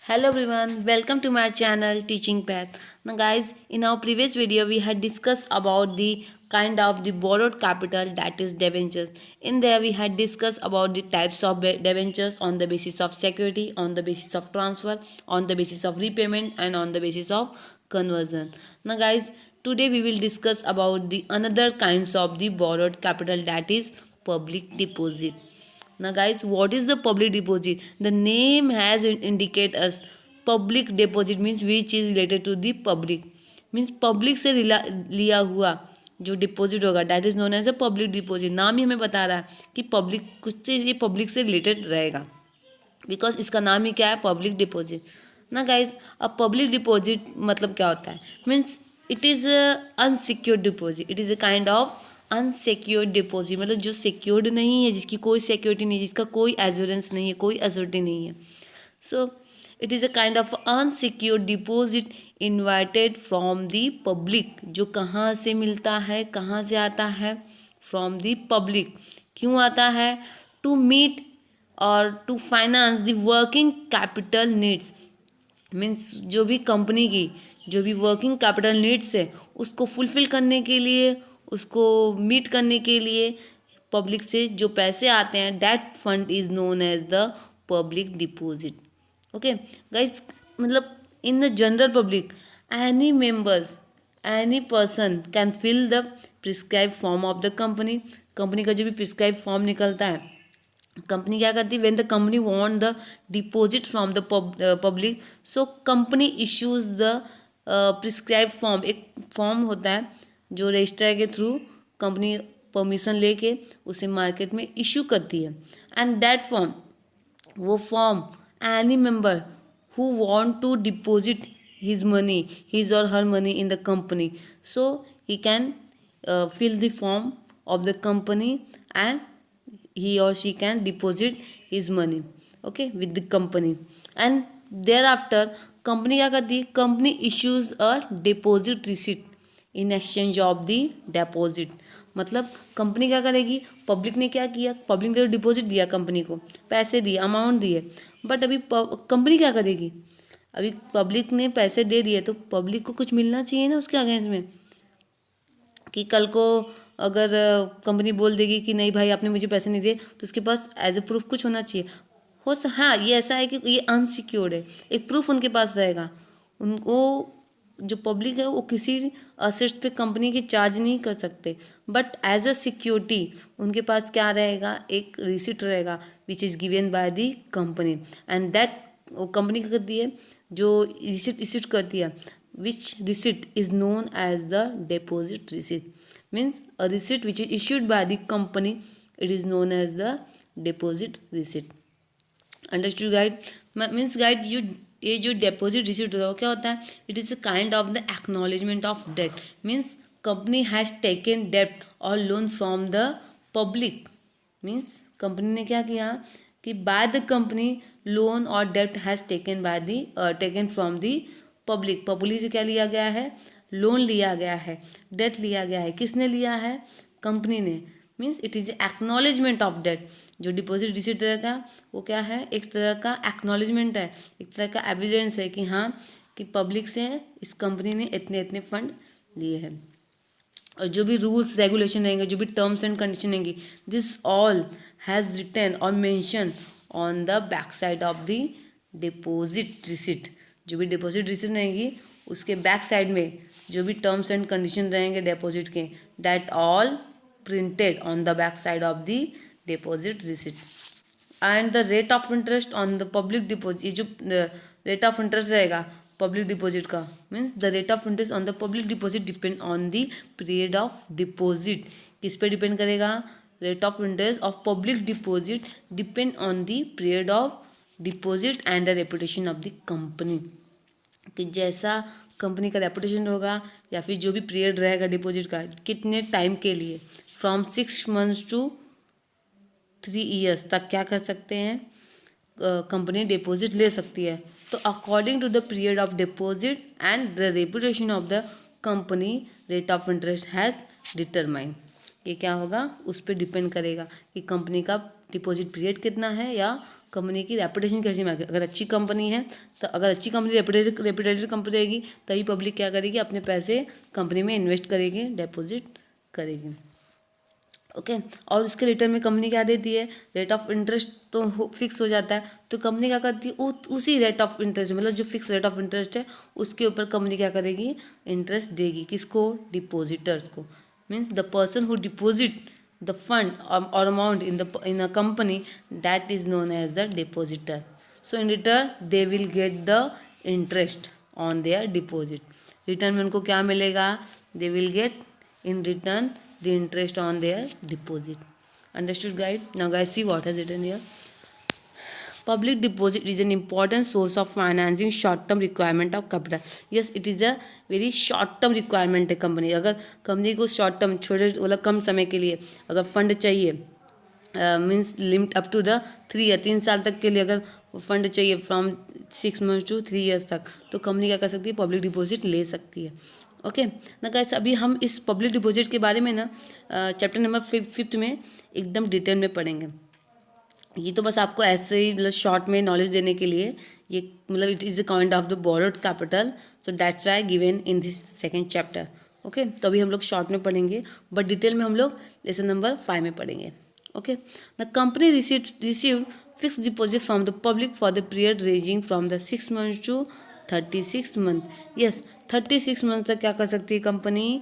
Hello everyone, welcome to my channel Teaching Path. Now guys, in our previous video we had discussed about the kind of the borrowed capital, that is debentures. In there we had discussed about the types of debentures on the basis of security, on the basis of transfer, on the basis of repayment and on the basis of conversion. Now guys, today we will discuss about the another kinds of the borrowed capital, that is public deposit. Now guys, what is the public deposit? The name has indicate us public deposit means which is related to the public, means public से लिया हुआ जो deposit होगा, that is known as a public deposit. नाम ही हमें बता रहा है कि पब्लिक कुछ से ये पब्लिक से रिलेटेड रहेगा, बिकॉज इसका नाम ही क्या है, पब्लिक डिपॉजिट. ना गाइज, अब पब्लिक डिपॉजिट मतलब क्या होता है? Means it is unsecured deposit. It is a kind of unsecured deposit, मतलब जो सिक्योर्ड नहीं है, जिसकी कोई सिक्योरिटी नहीं है, जिसका कोई एश्योरेंस नहीं है, कोई एश्योरिटी नहीं है. So it is a kind of unsecured deposit invited from the public. जो कहाँ से मिलता है, कहाँ से आता है? From the public. क्यों आता है? टू मीट और to finance the working capital needs. Means जो भी कंपनी की जो भी वर्किंग कैपिटल नीड्स है, उसको फुलफिल करने के लिए, उसको मीट करने के लिए पब्लिक से जो पैसे आते हैं, that fund is known as the public deposit. Okay guys, मतलब in the general public any members, any person can fill the prescribe form of the company. Company का जो भी प्रिस्क्राइब फॉर्म निकलता है, कंपनी क्या करती है? When the company want the deposit from the public, so company issues the prescribe form. एक form होता है जो रजिस्ट्रार के थ्रू कंपनी परमिशन लेके उसे मार्केट में इशू करती है. एंड दैट फॉर्म, वो form any member who want to deposit his money, his or her money in the company, so he can fill the form of the company and he or she can deposit his money, okay, with the company. And thereafter company क्या करती है? company issues a deposit receipt in exchange of the deposit. मतलब company क्या करेगी? Public ने क्या किया? Public ने डिपॉजिट दिया, कंपनी को पैसे दिए, अमाउंट दिए, बट अभी कंपनी क्या करेगी? अभी पब्लिक ने पैसे दे दिए तो पब्लिक को कुछ मिलना चाहिए ना उसके अगेंस्ट में, कि कल को अगर कंपनी बोल देगी कि नहीं भाई आपने मुझे पैसे नहीं दिए, तो उसके पास एज ए प्रूफ कुछ होना चाहिए. हाँ, ये ऐसा है कि ये अनसिक्योर्ड है, एक प्रूफ उनके पास रहेगा. उनको जो पब्लिक है वो किसी असेट्स पे कंपनी की चार्ज नहीं कर सकते, बट एज अ सिक्योरिटी उनके पास क्या रहेगा? एक रिसिट रहेगा which is given by the company. And that वो कंपनी क्या करती है? जो रिसिट इशू करती है, which receipt is known as the deposit receipt. Means a receipt which is issued by the company, it is known as the deposit receipt. Understood guide? Means guide, ये जो deposit receipt होता है वो क्या होता है? It is a kind of the acknowledgement of debt. Means company has taken डेप्ट और loan from the public. Means company ने क्या किया कि बाय द कंपनी लोन और डेप्ट has taken by the taken from the public. Public से क्या लिया गया है? लोन लिया गया है, डेट लिया गया है. किसने लिया है? कंपनी ने. Means it is acknowledgement of debt. जो डिपॉजिट रिसीट रहेगा वो क्या है? एक तरह का एक्नॉलेजमेंट है, एक तरह का एविडेंस है कि हाँ, कि पब्लिक से इस कंपनी ने इतने इतने फंड लिए हैं. और जो भी रूल्स रेगुलेशन रहेंगे, जो भी टर्म्स एंड कंडीशन रहेंगी, दिस ऑल हैज़ रिटन और mention on the back side of the deposit receipt. जो भी डिपॉजिट रिसिट रहेगी उसके बैक साइड में जो भी टर्म्स एंड कंडीशन रहेंगे डिपॉजिट के, that all printed on the back side of the deposit receipt. And the rate of interest on the public deposit, ये जो रेट ऑफ इंटरेस्ट रहेगा पब्लिक डिपॉजिट का, means the rate of interest on the public deposit depend on the period of deposit. किस पे depend करेगा? Rate of interest of public deposit depend on the period of deposit and the reputation of the company. कि जैसा company का reputation होगा या फिर जो भी पीरियड रहेगा डिपॉजिट का, कितने टाइम के लिए, फ्रॉम 6 months टू 3 years तक क्या कर सकते हैं? कंपनी डिपॉजिट ले सकती है. तो according to the period of deposit and the reputation of the company, rate of interest has determine. ये क्या होगा? उस पर डिपेंड करेगा कि कंपनी का डिपॉजिट पीरियड कितना है या कंपनी की रेपुटेशन कैसी मार्केट, अगर अच्छी कंपनी है तो अगर अच्छी कंपनी रेपुटेटेड कंपनी रहेगी तभी पब्लिक क्या करेगी, अपने पैसे कंपनी में इन्वेस्ट करेगी, डिपॉजिट करेगी। ओके और उसके रिटर्न में कंपनी क्या देती है, रेट ऑफ इंटरेस्ट तो फिक्स हो जाता है, तो कंपनी क्या करती है, उसी रेट ऑफ इंटरेस्ट मतलब जो फिक्स रेट ऑफ इंटरेस्ट है उसके ऊपर कंपनी क्या करेगी, इंटरेस्ट देगी। किसको, डिपोजिटर्स को। Means the person who deposit the fund और amount in a company, that is known as the depositor. So in return they will get the interest on their deposit. Return में उनको क्या मिलेगा, they will get in return the interest on their deposit. Understood guys? Now guys, see what has written here. Public deposit is an important source of financing short term requirement of capital. Yes, it is a very short term requirement है company. अगर company को short term छोटे मतलब कम समय के लिए अगर फंड चाहिए, means limit up to the 3 या 3 साल तक के लिए अगर फंड चाहिए फ्रॉम 6 मंथ्स टू 3 ईयर्स तक, तो कंपनी क्या कर सकती है, पब्लिक डिपॉजिट ले सकती है। ओके ना गाइस, अभी हम इस पब्लिक डिपॉजिट के बारे में ना चैप्टर नंबर 5 में एकदम डिटेल में पढ़ेंगे। ये तो बस आपको ऐसे ही मतलब शॉर्ट में नॉलेज देने के लिए, ये मतलब it is a kind of the borrowed capital, so that's why given in this second chapter. Okay तो अभी हम लोग शॉर्ट में पढ़ेंगे, बट डिटेल में हम लोग लेसन नंबर 5 में पढ़ेंगे। Okay the company received fix deposit from the public for the period ranging from the 6 month to 36 month. Yes 36 month तक क्या कर सकती है कंपनी,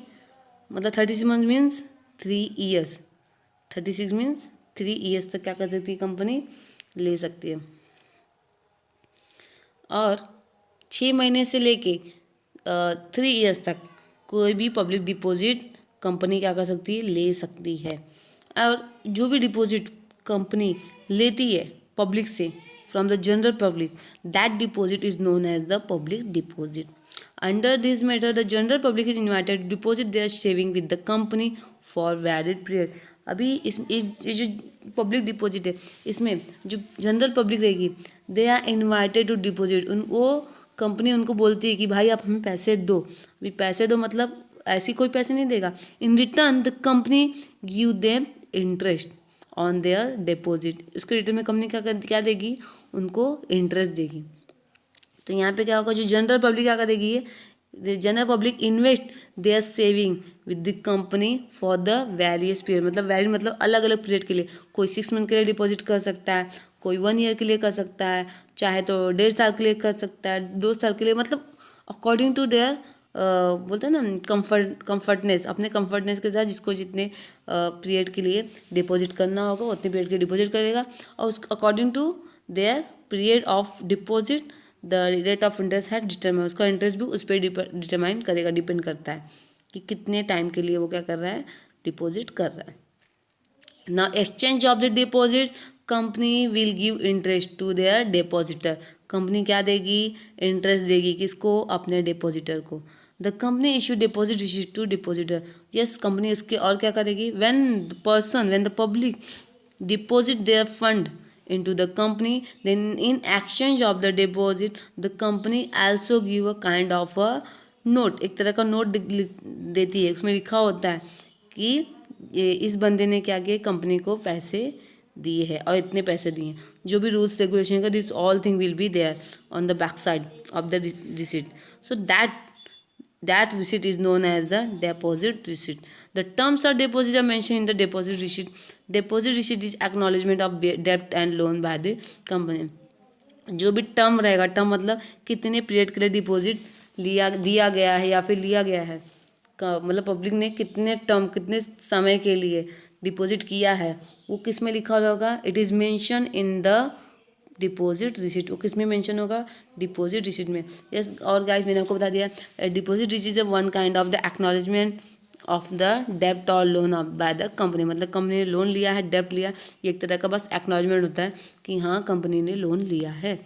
मतलब 36 month means 3 years, 36 means 3 years तक क्या कर सकती है कंपनी, ले सकती है। और 6 महीने से लेके 3 ईयर्स तक कोई भी पब्लिक डिपॉजिट कंपनी क्या कर सकती है, ले सकती है। और जो भी डिपॉजिट कंपनी लेती है पब्लिक से, from the general public, that deposit is known as the public deposit. Under this method the general public is invited to deposit their saving with the company for valid period. अभी इस ये जो public deposit है, इसमें जो general public रहेगी, they are invited to deposit. वो company उनको बोलती है कि भाई आप हमें पैसे दो। अभी पैसे दो मतलब ऐसी कोई पैसे नहीं देगा। In return the company give them interest on there deposit. उसके रिटर्न में कंपनी क्या देगी, उनको इंटरेस्ट देगी। तो यहाँ पे क्या होगा, जो जनरल पब्लिक क्या करेगी, general public invest their saving with the company for the various period, मतलब वेरी मतलब अलग अलग पीरियड के लिए। कोई 6 मंथ के लिए डिपॉजिट कर सकता है, कोई 1 ईयर के लिए कर सकता है, चाहे तो 1.5 साल के लिए कर सकता है, 2 साल के लिए, मतलब अकॉर्डिंग टू देयर बोलते हैं ना कंफर्टनेस, अपने कंफर्टनेस के साथ जिसको जितने पीरियड के लिए डिपॉजिट करना होगा उतने पीरियड के डिपॉजिट करेगा। और उस according to their period of deposit the rate of interest है डिटरमाइन, उसका इंटरेस्ट भी उस पर डिटरमाइन करेगा, डिपेंड करता है कि कितने टाइम के लिए वो क्या कर रहा है, डिपॉजिट कर रहा है। ना exchange of the deposit company will give interest to their depositor. Company क्या देगी, इंटरेस्ट देगी, किसको, अपने डिपॉजिटर को। The company issue deposit receipt to depositor. Yes company इसके और क्या करेगी, when the public deposit their fund into the company, then in exchange of the deposit the company also give a kind of a note, एक तरह का note देती है। उसमें लिखा होता है कि ये इस बंदे ने क्या किया, कंपनी को पैसे दिए हैं और इतने पैसे दिए। जो भी रूल्स रेगुलेशन का, this all thing will be there on the back side of the receipt. So that receipt is known as the deposit receipt. The terms of deposit are mentioned in the deposit receipt. Deposit receipt is acknowledgement of debt and loan by the company. जो भी term रहेगा, term मतलब कितने period के लिए deposit दिया गया है या फिर लिया गया है, मतलब पब्लिक ने कितने टर्म कितने समय के लिए डिपॉजिट किया है, वो किस में लिखा होगा, it is mention in the deposit receipt. वो किस में मेंशन होगा, डिपॉजिट रिसीट में। यस और गाइस मैंने आपको बता दिया, deposit receipt is one kind of the acknowledgement of the डेप्ट और loan of by the company, मतलब कंपनी ने लोन लिया है, डेप्ट लिया, ये एक तरह का बस एक्नॉलेजमेंट होता है कि हाँ कंपनी ने लोन लिया है।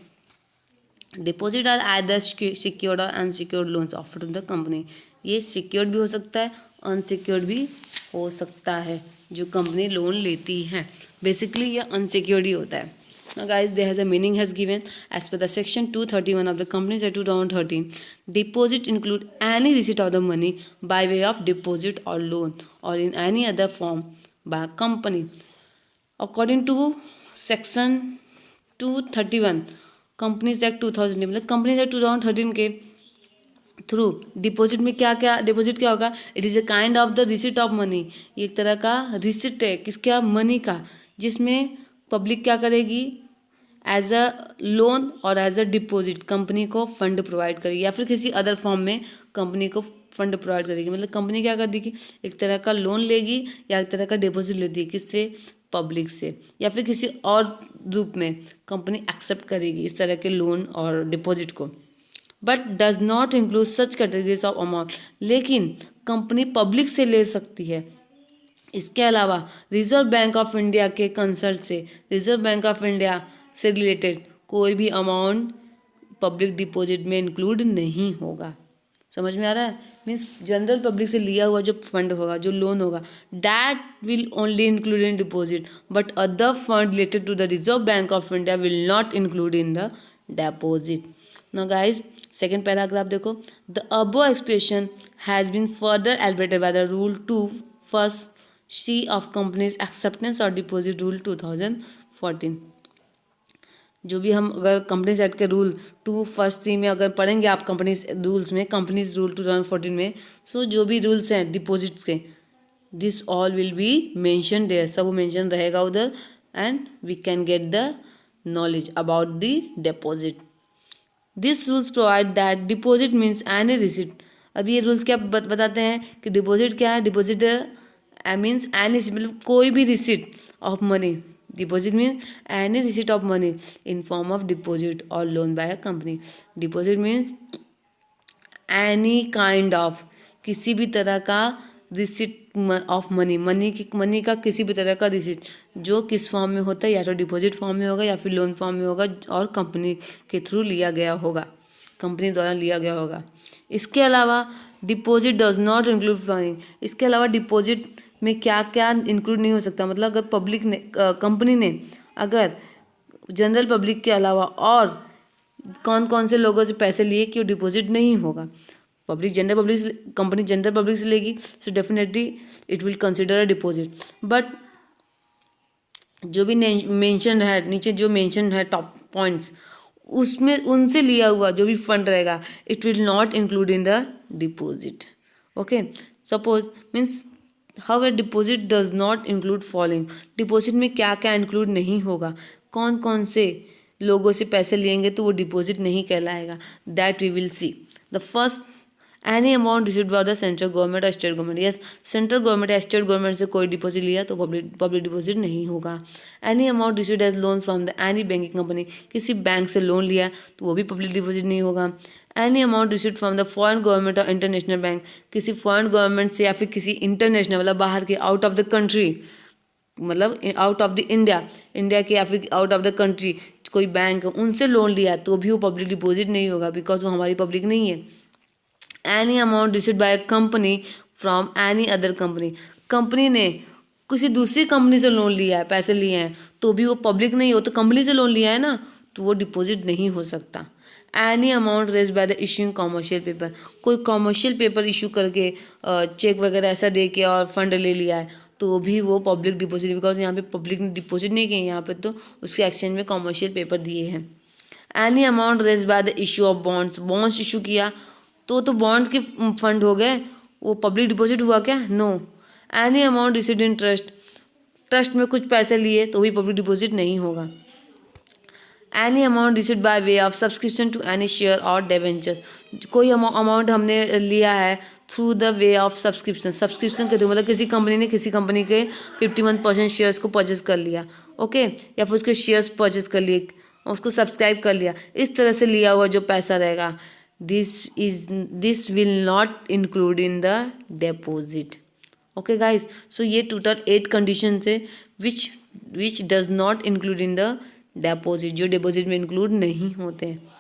डिपॉजिट आर आइदर सिक्योर्ड और unsecured loans offered to the company. ये सिक्योर्ड भी हो सकता है, अनसिक्योर्ड भी हो सकता है जो कंपनी लोन लेती है। बेसिकली ये अनसिक्योर्ड ही होता है। Now guys, there has a meaning has given as per the section 231 of the Companies Act 2013. Deposit include any receipt of the money by way of deposit or loan or in any other form by a company. According to section 231 companies act 2000 मतलब companies act 2013 के through deposit में क्या क्या deposit क्या होगा, it is a kind of the receipt of money, ये एक तरह का रिसिट है किसका, मनी का, जिसमें पब्लिक क्या करेगी, एज अ लोन और एज अ डिपॉजिट कंपनी को फंड प्रोवाइड करेगी, या फिर किसी अदर फॉर्म में कंपनी को फंड प्रोवाइड करेगी। मतलब कंपनी क्या कर देगी, एक तरह का लोन लेगी या एक तरह का डिपॉजिट लेती है, किससे, पब्लिक से, या फिर किसी और रूप में कंपनी एक्सेप्ट करेगी इस तरह के लोन और डिपॉजिट को। But does not include such categories of amount, लेकिन कंपनी पब्लिक से ले सकती है। इसके अलावा रिजर्व बैंक ऑफ इंडिया के कंसल्ट से, रिजर्व बैंक ऑफ इंडिया से रिलेटेड कोई भी अमाउंट पब्लिक डिपॉजिट में इंक्लूड नहीं होगा। समझ में आ रहा है, मीन्स जनरल पब्लिक से लिया हुआ जो फंड होगा, जो लोन होगा, that will only include in deposit, but other fund related to the reserve bank of India will not include in the deposit. Now guys second paragraph देखो, the above expression has been further elaborated by the rule 2 first C of companies acceptance और deposit rule 2014। जो भी हम अगर companies act के rule 2 first C में अगर पढ़ेंगे आप कंपनीज रूल्स में, कंपनीज रूल 2014 में, सो जो भी रूल्स हैं डिपॉजिट्स के, this all will be mention there, सब मेंशन रहेगा उधर, and we can get the knowledge about the deposit. This rules provide that deposit means any receipt. अब ये रूल्स क्या बताते हैं कि डिपॉजिट क्या है, डिपॉजिट मीन्स एनी, मतलब कोई भी receipt of money, deposit means any receipt of money in form of deposit और loan by a company. Deposit means any kind of, किसी भी तरह का रिसिट ऑफ मनी, मनी का किसी भी तरह का रिसिट जो किस फॉर्म में होता है, या तो डिपॉजिट फॉर्म में होगा या फिर लोन फॉर्म में होगा, और कंपनी के थ्रू लिया गया होगा, कंपनी द्वारा लिया गया होगा। इसके अलावा deposit does not include following, इसके अलावा डिपॉजिट में क्या क्या इंक्लूड नहीं हो सकता, मतलब अगर पब्लिक ने कंपनी ने अगर जनरल पब्लिक के अलावा और कौन कौन से लोगों से पैसे लिए कि वो डिपॉजिट नहीं होगा। Public general public, company general public से लेगी, so definitely it will consider a deposit. But जो भी मेंशन है नीचे, जो मेंशन है टॉप पॉइंट्स, उसमें उनसे लिया हुआ जो भी फंड रहेगा, it will not include in the deposit. Okay, suppose means how a deposit does not include following, deposit में क्या क्या इंक्लूड नहीं होगा, कौन कौन से लोगों से पैसे लेंगे तो वो डिपॉजिट नहीं कहलाएगा, that we will see. The first, any amount received by the central government और state government, yes central government या स्टेट गवर्नमेंट से कोई डिपॉजिट लिया तो पब्लिक डिपॉजिट नहीं होगा। Any amount received as loan from the any banking company, किसी bank से लोन लिया तो वो भी पब्लिक डिपॉजिट नहीं होगा। Any amount received from the foreign government और इंटरनेशनल बैंक, किसी फॉरेन गवर्नमेंट से या फिर किसी इंटरनेशनल मतलब बाहर के, आउट ऑफ द कंट्री, मतलब आउट ऑफ द इंडिया के या फिर आउट ऑफ द कंट्री कोई बैंक, उनसे लोन लिया तो भी वो पब्लिक डिपॉजिट नहीं होगा, बिकॉज वो हमारी पब्लिक नहीं है। Any amount received bye a company from any other company, company ने किसी दूसरी कंपनी से लोन लिया है, पैसे लिए हैं, तो भी वो पब्लिक नहीं हो, तो कंपनी से लोन लिया है ना, तो वो डिपॉजिट नहीं हो सकता। Any amount raised by the issuing commercial paper, कोई कॉमर्शियल पेपर इशू करके चेक वगैरह ऐसा दे के और फंड ले लिया है, तो भी वो पब्लिक डिपॉजिट, बिकॉज यहाँ पे पब्लिक ने डिपॉजिट नहीं किए, यहाँ पे तो उसके एक्सचेंज में कॉमर्शियल पेपर दिए हैं। Any amount raised by the issue of bonds, bonds issue किया तो बॉन्ड के फंड हो गए, वो पब्लिक डिपॉजिट हुआ क्या, no. Any amount received in trust, trust में कुछ पैसे लिए तो भी पब्लिक डिपॉजिट नहीं होगा। Any amount received by way of subscription to any share और डिवेंचर्स, कोई अमाउंट हमने लिया है through the way of subscription, subscription के थ्रू, मतलब किसी कंपनी ने किसी कंपनी के 51% शेयर्स को परचेज कर लिया, ओके, या फिर उसके शेयर्स परचेज कर लिए, उसको सब्सक्राइब कर लिया, इस तरह से लिया हुआ जो पैसा रहेगा, this will not include in the deposit. Okay guys, so ये टोटल 8 कंडीशन है which does not include in the deposit, जो डिपॉजिट में इंक्लूड नहीं होते हैं।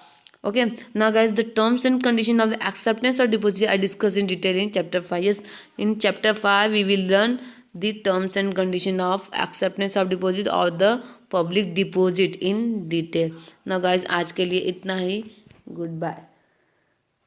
Okay, now guys the terms and condition of the acceptance और deposit I discuss in detail in chapter 5। Yes, in chapter 5 we will learn the terms and condition of acceptance of deposit और the public deposit in detail. Now guys, आज के लिए इतना ही, good bye.